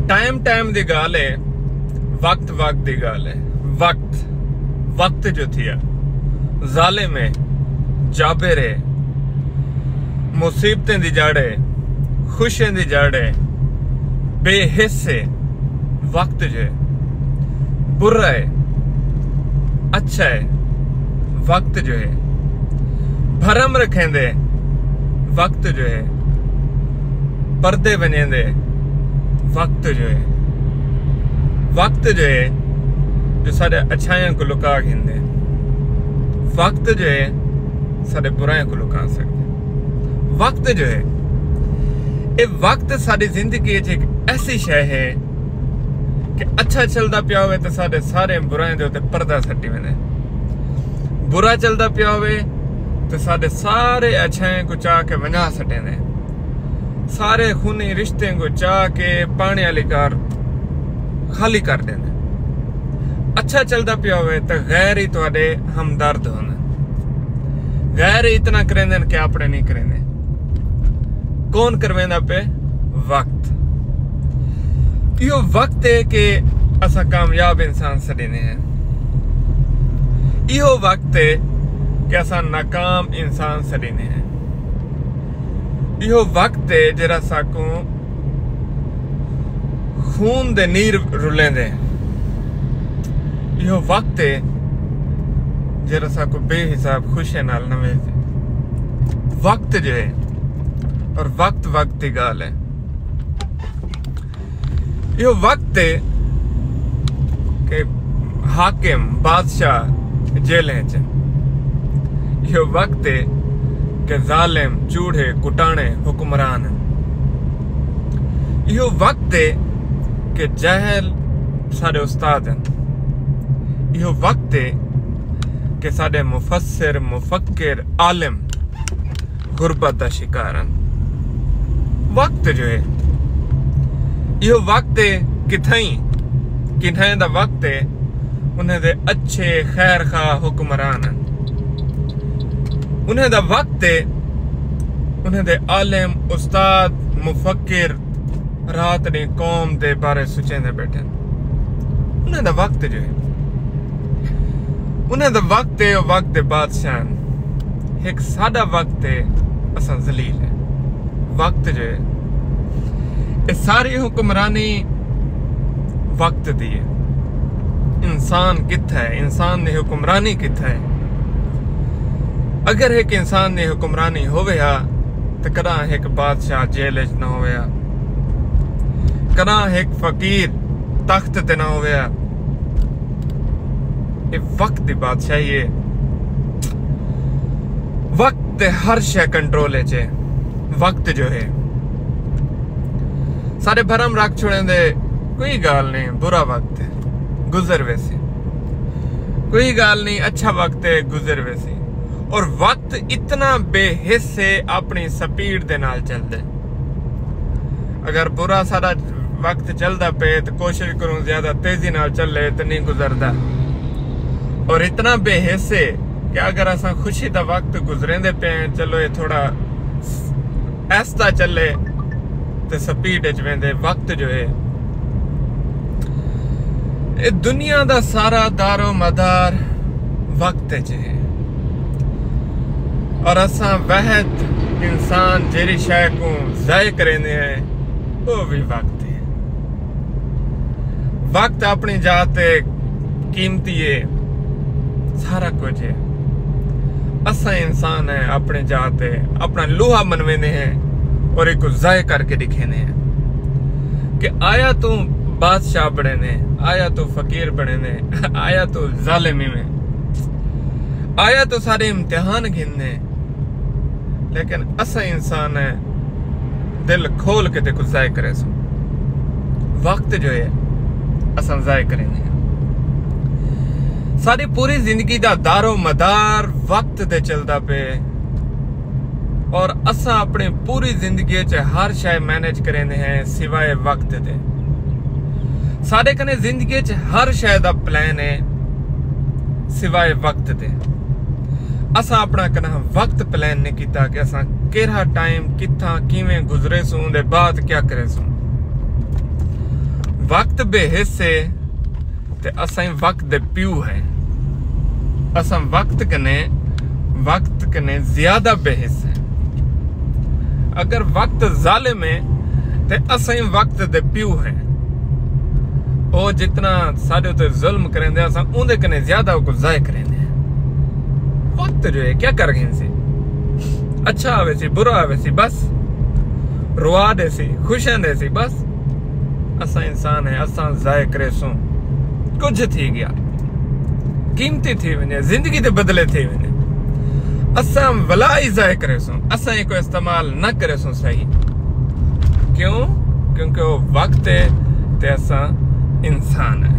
Time time दी गाल है, वक्त वक्त दी गाल है। वक्त जो थिया जालिम है, जाबिर है, मुसीबतें दी जड़ है, खुशियां दी जड़ है, बेहिस है। वक्त जो है बुरा है, अच्छा है। वक्त जो है भरम रखेंदे, वक्त जो है पर्दे बनेंदे। वक्त जो है जो सारे अच्छाइयों को लुका घेंदे। वक्त जो है सारे बुराइयों को लुका सकते। वक्त जो है ये वक्त सारी जिंदगी एक ऐसी शय है कि अच्छा चलता पिया होवे तो सारे सारे बुराइयों के उत्ते पर्दा सट्टी वेंदे। बुरा चलता पिया होवे तो सारे सारे अच्छाइयों को चाह के वना सटेंदे। सारे खूनी रिश्ते को चाह के पानी वाली कार खाली कर देंदे। अच्छा चलता पिया होवे तो गैर ही तुहाडे हमदर्द होंदे। गैर ही इतना करेंदे कि अपने नहीं करेंदे। कौन करवेंदा पे? वक्त। यो वक्त है कि असा कामयाब इंसान सड़ीने हैं। यो वक्त है कि असा नाकाम इंसान सड़ीने हैं। यो वक्त है जरा साकू खून दे नीर रुलेंदे। यो वक्त है जरा साकू बेहिसाब खुशी नाल नवेंदे। वक्त जो है और वक्त की गाल है। यो वक्त है कि हाकिम बादशाह जेलें च। यो वक्त है कि जालिम चूड़े कुटाने हुक्मरान। यो वक्त है कि जहल सारे उस्ताद हैं। यो वक्त है कि सारे मुफस्सिर मुफक्किर आलिम गुरबत का शिकार हैं। वक्त जो है यो वक्त है किथाई दा वक्त है उन्हें दे अच्छे खैर खा हुक्मरान हैं। उन्हें दा वक्त है उन्हें दे आलिम उस्ताद मुफक्किर रात ने कौम दे बारे सोचेंदे बैठे। उन्हें दा वक्त जो है उन्हें दा वक्त है वक्त दे बादशाह। एक सादा वक्त है असा जलील है। वक्त जो है ये सारी हुक्मरानी वक्त दी है। इंसान कित्था है, इंसान ने हुक्मरानी कित्था है। अगर एक इंसान ने हुक्मरानी होवे हा तो कदा एक बादशाह जेल च ना होवे हा, कदा एक फकीर तख्त ते ना होवे हा। ये वक्त दी बादशाही है। वक्त हर शय कंट्रोल है। वक्त जो है सारे भरम रख छोड़ेंदे। कोई गाल नहीं, बुरा वक्त है गुजर वैसे। कोई गाल नहीं, अच्छा वक्त है गुजर वैसे। और वक्त इतना बेहिस से अपनी स्पीड दे नाल चलदे। अगर बुरा सारा वक्त चलदा पे तो कोशिश करूं ज्यादा तेजी नाल चले तो नहीं गुजरदा। और इतना बेहिस है कि अगर असा खुशी दा वक्त गुजरेंदे पे चलो ये थोड़ा ऐसा चले तो स्पीड च वेंदे। वक्त जो है ये दुनिया दा सारा दारो मदार वक्त च है। और असा वहद इंसान जेरी शय को ज़ाय करेंदे हैं वो भी वक्त है। वक्त अपनी जात कीमती है, सारा कुछ है। असा इंसान है अपने जात है, अपना लोहा मनवेने हैं और एक ज़ाय करके दिखेने हैं कि आया तो बादशाह बने ने, आया तो फकीर बने ने, आया तो जालिमी में, आया तो सारे इम्तिहान गिनने। लेकिन असा इंसान है दिल खोल के देखो ज़ाय करे सो। वक्त जो है असा ज़ाय करेंगे। सारी पूरी जिंदगी का दारो मदार वक्त दे चलता पे। और असा अपनी पूरी जिंदगी च हर शय मैनेज करेंदे हैं सिवाय वक्त दे। सारे कने जिंदगी च हर शय दा प्लान है सिवाय वक्त दे। असा अपना कना वक्त प्लान नहीं किया कि असा केड़ा टाइम किथा किवें गुजरे सूं दे बाद क्या करे सूं। वक्त बेहिस्से ते असां वक्त दे प्यू है। असां वक्त कने ज्यादा बेहिस्से। अगर वक्त जालिम है ते असां वक्त दे प्यू है। वो जितना साढ़े उते जुल्म करेंदे असां उंदे कने ज्यादा को ज़ाय करेंदे। वक्त जो है क्या कर गए सी, अच्छा आवे सी बुरा आवे सी, बस रुआ दे सी खुशियां दे सी, बस असां इंसान है, असां ज़ाय करे सो कुछ थी गया, कीमती थी वने, जिंदगी दे बदले थी वने, असां वला ही ज़ाय करे सो, असां को इस्तेमाल न करे सो सही। क्यों? क्योंकि वो वक्त है ते असां इंसान है।